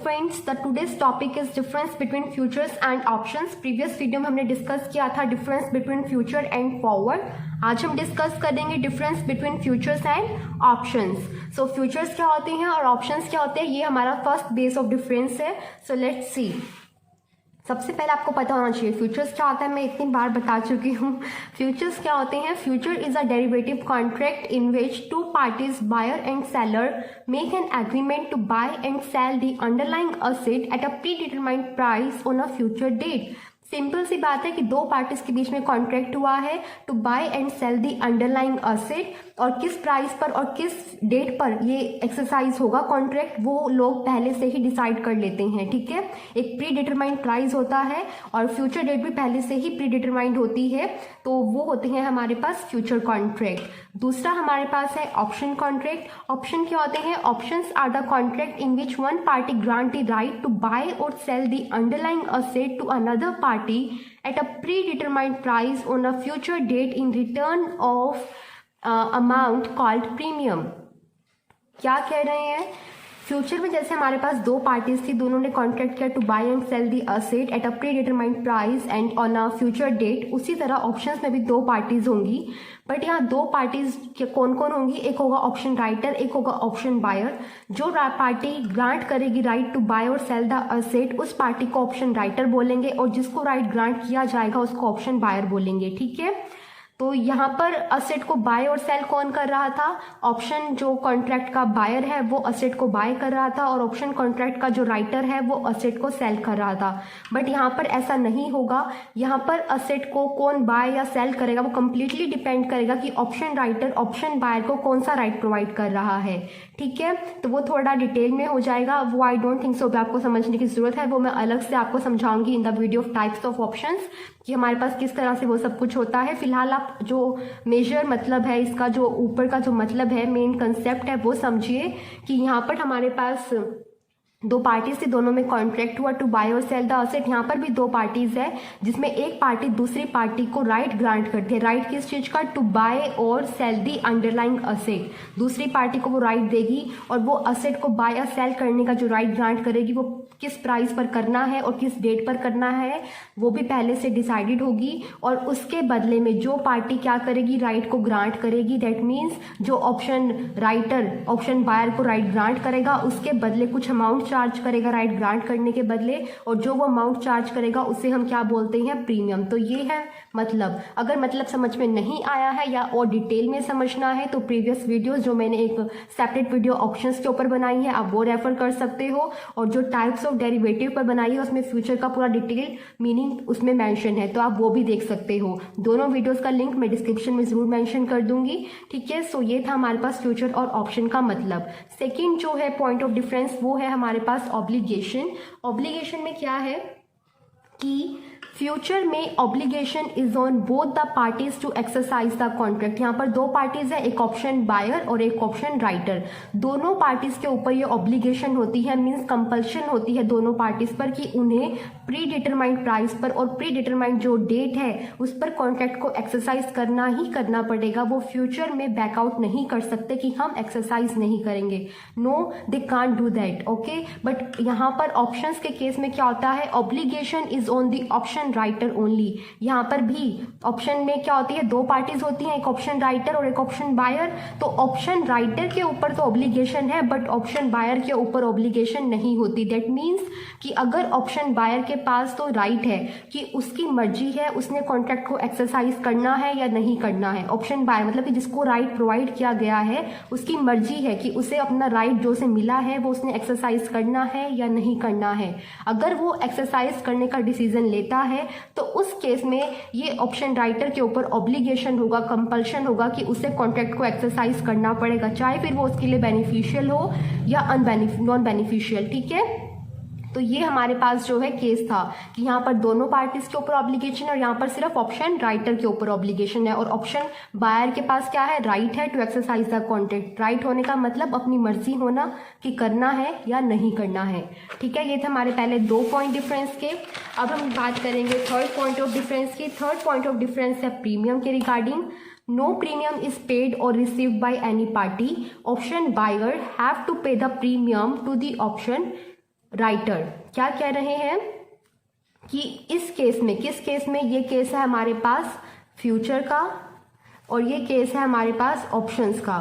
Friends, the today's topic is difference between futures and options. Previous video में हमने discuss किया था difference between future and forward. आज हम डिस्कस करेंगे difference between futures and options. So futures क्या होते हैं और ऑप्शंस क्या होते हैं, ये हमारा फर्स्ट बेस ऑफ डिफरेंस है। So let's see. सबसे पहले आपको पता होना चाहिए फ्यूचर्स क्या होता है। मैं इतनी बार बता चुकी हूँ फ्यूचर्स क्या होते हैं। Future is a derivative contract in which two parties buyer and seller make an agreement to buy and sell the underlying asset at a predetermined price on a future date. Simple सी बात है कि दो parties के बीच में contract हुआ है to buy and sell the underlying asset, और किस प्राइस पर और किस डेट पर ये एक्सरसाइज होगा कॉन्ट्रैक्ट, वो लोग पहले से ही डिसाइड कर लेते हैं। ठीक है, एक प्री डिटरमाइंड प्राइस होता है और फ्यूचर डेट भी पहले से ही प्री डिटरमाइंड होती है, तो वो होते हैं हमारे पास फ्यूचर कॉन्ट्रैक्ट। दूसरा हमारे पास है ऑप्शन कॉन्ट्रैक्ट। ऑप्शन क्या होते हैं? Options are the contract in which one party grant the right to buy और sell the underlying asset to another party at a predetermined price on a future date in return of amount called premium। क्या कह रहे हैं? Future में जैसे हमारे पास दो parties थी, दोनों ने कॉन्ट्रैक्ट किया to buy and sell the asset at a predetermined price and on a future date, उसी तरह ऑप्शंस में भी दो पार्टीज होंगी। बट यहाँ दो पार्टीज कौन कौन होंगी? एक होगा ऑप्शन राइटर, एक होगा ऑप्शन बायर। जो पार्टी ग्रांट करेगी राइट टू बाय और सेल द असेट, उस पार्टी को ऑप्शन राइटर बोलेंगे, और जिसको राइट ग्रांट किया जाएगा उसको ऑप्शन बायर बोलेंगे। ठीक है, तो यहाँ पर असेट को बाय और सेल कौन कर रहा था? ऑप्शन जो कॉन्ट्रैक्ट का बायर है वो असेट को बाय कर रहा था, और ऑप्शन कॉन्ट्रैक्ट का जो राइटर है वो असेट को सेल कर रहा था। बट यहाँ पर ऐसा नहीं होगा। यहाँ पर असेट को कौन बाय या सेल करेगा वो कंप्लीटली डिपेंड करेगा कि ऑप्शन राइटर ऑप्शन बायर को कौन सा राइट प्रोवाइड कर रहा है। ठीक है, तो वो थोड़ा डिटेल में हो जाएगा, वो आई डोंट थिंक सो आपको समझने की जरूरत है, वो मैं अलग से आपको समझाऊंगी in the video of types of options कि हमारे पास किस तरह से वो सब कुछ होता है। फिलहाल आप जो मेजर मतलब है इसका, जो ऊपर का जो मतलब है, मेन कंसेप्ट है, वो समझिए कि यहाँ पर हमारे पास दो पार्टीज थी, दोनों में कॉन्ट्रैक्ट हुआ टू बाय और सेल द असेट। यहाँ पर भी दो पार्टीज है जिसमें एक पार्टी दूसरी पार्टी को राइट ग्रांट करती है। राइट किस चीज का? टू बाय और सेल दी अंडरलाइंग असेट। दूसरी पार्टी को वो राइट देगी, और वो असेट को बाय या सेल करने का जो राइट ग्रांट करेगी वो किस प्राइस पर करना है और किस डेट पर करना है वो भी पहले से डिसाइडेड होगी। और उसके बदले में जो पार्टी क्या करेगी? राइट को ग्रांट करेगी। दैट मीन्स जो ऑप्शन राइटर ऑप्शन बायर को राइट ग्रांट करेगा, उसके बदले कुछ अमाउंट चार्ज करेगा राइट ग्रांट करने के बदले, और जो वो अमाउंट चार्ज करेगा उसे हम क्या बोलते हैं? प्रीमियम। तो ये है मतलब। अगर मतलब समझ में नहीं आया है या और डिटेल में समझना है तो प्रीवियस वीडियोस जो मैंने एक सेपरेट वीडियो ऑप्शंस के ऊपर बनाई है आप वो रेफर कर सकते हो, और जो टाइप्स ऑफ डेरिवेटिव पर बनाई है उसमें फ्यूचर का पूरा डिटेल मीनिंग उसमें मेंशन है, तो आप वो भी देख सकते हो। दोनों वीडियोस का लिंक मैं डिस्क्रिप्शन में जरूर मेंशन कर दूंगी। ठीक है, सो ये था हमारे पास फ्यूचर और ऑप्शन का मतलब। सेकेंड जो है पॉइंट ऑफ डिफरेंस वो है हमारे पास ऑब्लिगेशन। ऑब्लिगेशन में क्या है कि फ्यूचर में obligation is on both the parties to exercise the contract. यहाँ पर दो पार्टीज है, एक ऑप्शन बायर और एक ऑप्शन राइटर। दोनों पार्टीज के ऊपर ये ऑब्लिगेशन होती है, मींस कंपल्शन होती है दोनों पार्टीज पर कि उन्हें प्री डिटरमाइंड प्राइस पर और प्री डिटरमाइंड जो डेट है उस पर कॉन्ट्रैक्ट को एक्सरसाइज करना ही करना पड़ेगा। वो फ्यूचर में बैकआउट नहीं कर सकते कि हम एक्सरसाइज नहीं करेंगे। No, they can't do that. Okay, but यहाँ पर ऑप्शंस के केस में क्या होता है? Obligation is on the option writer only. यहाँ पर भी ऑप्शन में क्या होती है? दो पार्टीज होती हैं, एक ऑप्शन राइटर और एक ऑप्शन बायर। तो ऑप्शन राइटर के ऊपर तो ऑब्लिगेशन है बट ऑप्शन बायर के ऊपर ऑब्लिगेशन नहीं होती। दैट मीन्स कि अगर ऑप्शन बायर के पास तो राइट है कि उसकी मर्जी है उसने कॉन्ट्रैक्ट को एक्सरसाइज करना है या नहीं करना है। ऑप्शन बायर मतलब कि जिसको राइट प्रोवाइड किया गया है उसकी मर्जी है कि उसे अपना राइट जो उसे मिला है वो उसने एक्सरसाइज करना है या नहीं करना है। अगर वो एक्सरसाइज करने का डिसीजन लेता है तो उस केस में ये ऑप्शन राइटर के ऊपर ऑब्लिगेशन होगा, कंपल्शन होगा कि उसे कॉन्ट्रैक्ट को एक्सरसाइज करना पड़ेगा, चाहे फिर वो उसके लिए बेनिफिशियल हो या नॉन बेनिफिशियल। ठीक है, तो ये हमारे पास जो है केस था कि यहाँ पर दोनों पार्टीज के ऊपर ऑब्लिगेशन और यहाँ पर सिर्फ ऑप्शन राइटर के ऊपर ऑब्लिगेशन है, और ऑप्शन बायर के पास क्या है? राइट है to exercise the contract. Right होने का मतलब अपनी मर्जी होना कि करना है या नहीं करना है। ठीक है, ये थे हमारे पहले दो पॉइंट डिफरेंस के। अब हम बात करेंगे थर्ड पॉइंट ऑफ डिफरेंस की। थर्ड पॉइंट ऑफ डिफरेंस है प्रीमियम के regarding. No premium is paid or received by any party. Option buyer have to pay the premium to the option writer क्या कह रहे हैं कि इस केस में, किस केस में, ये केस है हमारे पास फ्यूचर का और ये केस है हमारे पास ऑप्शंस का।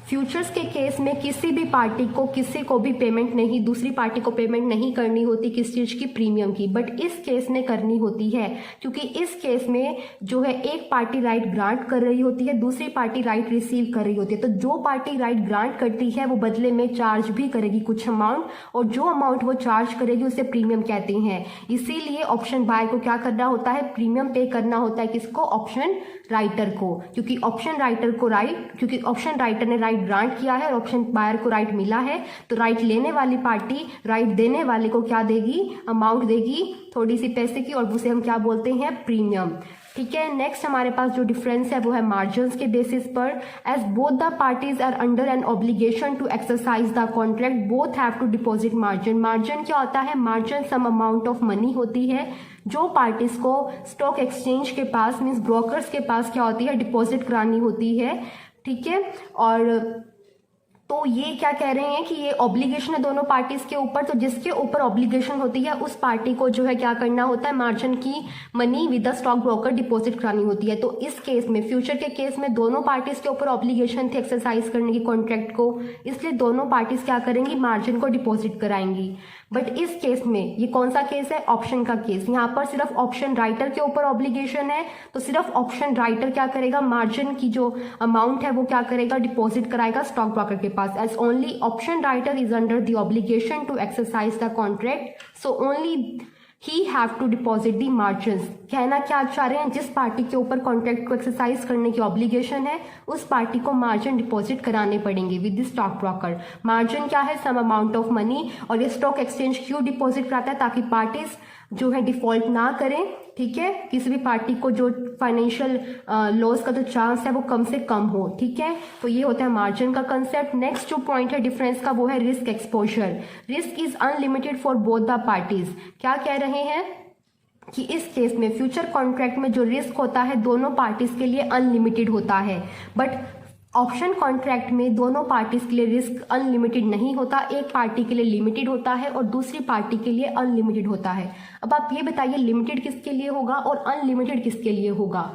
फ्यूचर्स के केस में किसी भी पार्टी को, किसी को भी पेमेंट नहीं, दूसरी पार्टी को पेमेंट नहीं करनी होती किस चीज़ की, प्रीमियम की। बट इस केस में करनी होती है, क्योंकि इस केस में जो है एक पार्टी राइट ग्रांट कर रही होती है, दूसरी पार्टी राइट रिसीव कर रही होती है। तो जो पार्टी राइट ग्रांट करती है वो बदले में चार्ज भी करेगी कुछ अमाउंट, और जो अमाउंट वो चार्ज करेगी उसे प्रीमियम कहते हैं। इसीलिए ऑप्शन बायर को क्या करना होता है, प्रीमियम पे करना होता है। किसको, ऑप्शन राइटर को, क्योंकि ऑप्शन राइटर को क्योंकि ऑप्शन राइटर ने राइट ग्रांट किया है और ऑप्शन बायर को राइट मिला है, तो राइट लेने वाली पार्टी राइट देने वाले को क्या देगी, अमाउंट देगी थोड़ी सी पैसे की, और उसे हम क्या बोलते हैं, प्रीमियम। ठीक है, नेक्स्ट हमारे पास जो डिफरेंस है वो है मार्जिन्स के बेसिस पर। As both the parties are under an obligation to exercise the contract, both have to deposit margin. Margin क्या होता है, margin some amount of money होती है जो पार्टीज को स्टॉक एक्सचेंज के पास, मीन्स ब्रोकर्स के पास क्या होती है, डिपॉजिट करानी होती है। ठीक है, और तो ये क्या कह रहे हैं कि ये ऑब्लिगेशन है दोनों पार्टीज के ऊपर, तो जिसके ऊपर ऑब्लिगेशन होती है उस पार्टी को जो है क्या करना होता है, मार्जिन की money with the stock broker deposit करानी होती है। तो इस केस में, फ्यूचर के केस में दोनों पार्टीज के ऊपर ऑब्लिगेशन थे एक्सरसाइज करने की कॉन्ट्रैक्ट को, इसलिए दोनों पार्टीज क्या करेंगी, मार्जिन को डिपॉजिट कराएंगी। बट इस केस में, ये कौन सा केस है, ऑप्शन का केस, यहाँ पर सिर्फ ऑप्शन राइटर के ऊपर ऑब्लिगेशन है, तो सिर्फ ऑप्शन राइटर क्या करेगा, मार्जिन की जो अमाउंट है वो क्या करेगा, डिपॉजिट कराएगा स्टॉक ब्रोकर के पास। As only option writer is under the obligation to exercise the contract, so only he have to deposit the margin. कहना क्या चाह रहे हैं, जिस पार्टी के ऊपर कॉन्ट्रैक्ट को एक्सरसाइज करने की ऑब्लिगेशन है उस पार्टी को मार्जिन डिपॉजिट कराने पड़ेंगे with the stock broker. Margin क्या है, सम अमाउंट ऑफ मनी, और ये स्टॉक एक्सचेंज क्यों डिपॉजिट कराता है, ताकि पार्टीज जो है डिफॉल्ट ना करें। ठीक है, किसी भी पार्टी को जो फाइनेंशियल लॉस का जो चांस है वो कम से कम हो। ठीक है, तो ये होता है मार्जिन का कंसेप्ट। नेक्स्ट जो पॉइंट है डिफरेंस का वो है risk exposure. Risk is unlimited for both the parties. क्या कह रहे हैं कि इस केस में, फ्यूचर कॉन्ट्रैक्ट में जो रिस्क होता है दोनों पार्टीज के लिए अनलिमिटेड होता है, बट ऑप्शन कॉन्ट्रैक्ट में दोनों पार्टीज के लिए रिस्क अनलिमिटेड नहीं होता, एक पार्टी के लिए लिमिटेड होता है और दूसरी पार्टी के लिए अनलिमिटेड होता है। अब आप ये बताइए, लिमिटेड किसके लिए होगा और अनलिमिटेड किसके लिए होगा।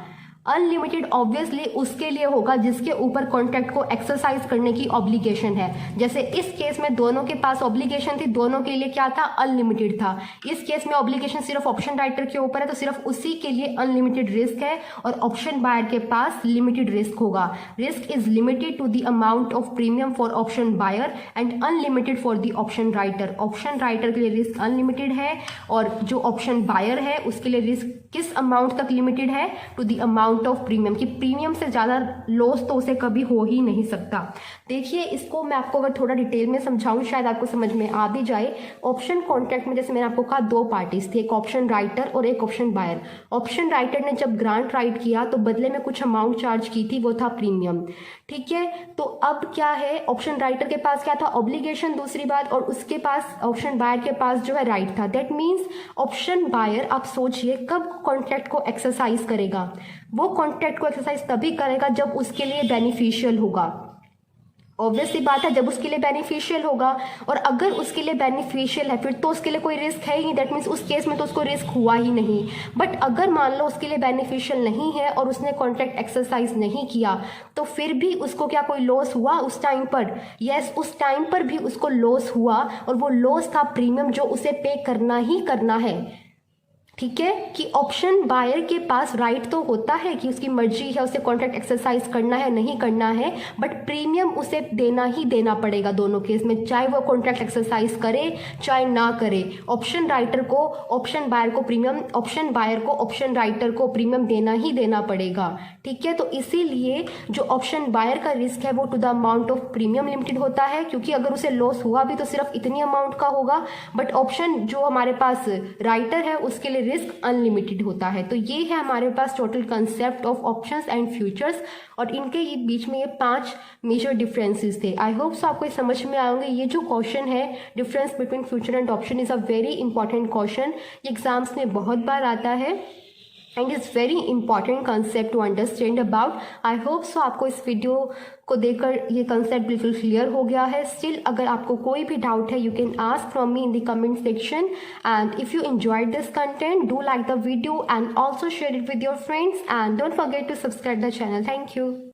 अनलिमिटेड ऑब्वियसली उसके लिए होगा जिसके ऊपर कॉन्ट्रैक्ट को एक्सरसाइज करने की ऑब्लिगेशन है। जैसे इस केस में दोनों के पास ऑब्लिगेशन थी, दोनों के लिए क्या था, अनलिमिटेड था। इस केस में ऑब्लिगेशन सिर्फ ऑप्शन राइटर के ऊपर है, तो सिर्फ उसी के लिए अनलिमिटेड रिस्क है, और ऑप्शन बायर के पास लिमिटेड रिस्क होगा। Risk is limited to the amount of premium for option buyer and unlimited for the option writer. Option writer के लिए रिस्क अनलिमिटेड है, और जो ऑप्शन बायर है उसके लिए रिस्क किस अमाउंट तक लिमिटेड है, to the amount of premium, कि प्रीमियम से ज्यादा लॉस तो उसे कभी हो ही नहीं सकता। देखिए, इसको मैं आपको अगर थोड़ा डिटेल में समझाऊं शायद आपको समझ में आ भी जाए। ऑप्शन कॉन्ट्रैक्ट में जैसे मैंने आपको कहा दो पार्टीज थी, एक ऑप्शन राइटर और एक ऑप्शन बायर। ऑप्शन राइटर ने जब ग्रांट राइट किया तो बदले में कुछ अमाउंट चार्ज की थी, वो था प्रीमियम। ठीक है, तो अब क्या है, ऑप्शन राइटर के पास क्या था, ऑब्लिगेशन, दूसरी बात, और उसके पास ऑप्शन बायर के पास जो है राइट था। दैट मीन्स ऑप्शन बायर, आप सोचिए कब कॉन्ट्रैक्ट को एक्सरसाइज करेगा, वो कॉन्ट्रैक्ट को एक्सरसाइज तभी करेगा जब उसके लिए बेनिफिशियल होगा। ऑब्वियसली बात है, जब उसके लिए बेनिफिशियल होगा, और अगर उसके लिए बेनिफिशियल है फिर तो उसके लिए कोई रिस्क है ही नहीं। दैट मीन्स उस केस में तो उसको रिस्क हुआ ही नहीं। बट अगर मान लो उसके लिए बेनिफिशियल नहीं है और उसने कॉन्ट्रैक्ट एक्सरसाइज नहीं किया, तो फिर भी उसको क्या कोई लॉस हुआ उस टाइम पर? यस, उस टाइम पर भी उसको लॉस हुआ, और वो लॉस था प्रीमियम जो उसे पे करना ही करना है। ठीक है, कि ऑप्शन बायर के पास राइट तो होता है कि उसकी मर्जी है उसे कॉन्ट्रैक्ट एक्सरसाइज करना है नहीं करना है, बट प्रीमियम उसे देना ही देना पड़ेगा दोनों केस में, चाहे वो कॉन्ट्रैक्ट एक्सरसाइज करे चाहे ना करे। ऑप्शन राइटर को ऑप्शन बायर को प्रीमियम, ऑप्शन बायर को ऑप्शन राइटर को प्रीमियम देना ही देना पड़ेगा। ठीक है, तो इसीलिए जो ऑप्शन बायर का रिस्क है वो to the amount of premium limited होता है, क्योंकि अगर उसे लॉस हुआ भी तो सिर्फ इतनी अमाउंट का होगा। बट ऑप्शन जो हमारे पास राइटर है उसके लिए रिस्क अनलिमिटेड होता है। तो ये है हमारे पास total concept of options and futures, और इनके ये बीच में ये 5 मेजर डिफरेंसेस थे। आई होप सो आपको ये समझ में आएंगे। ये जो क्वेश्चन है difference between future and option is a very important question, ये एग्जाम्स में बहुत बार आता है। And it's very important concept to understand about. I hope so आपको इस वीडियो को देखकर ये कंसेप्ट बिल्कुल क्लियर हो गया है. स्टिल अगर आपको कोई भी डाउट है, you can ask from me in the comment section. And if you enjoyed this content, do like the video and also share it with your friends, and don't forget to subscribe the channel. Thank you.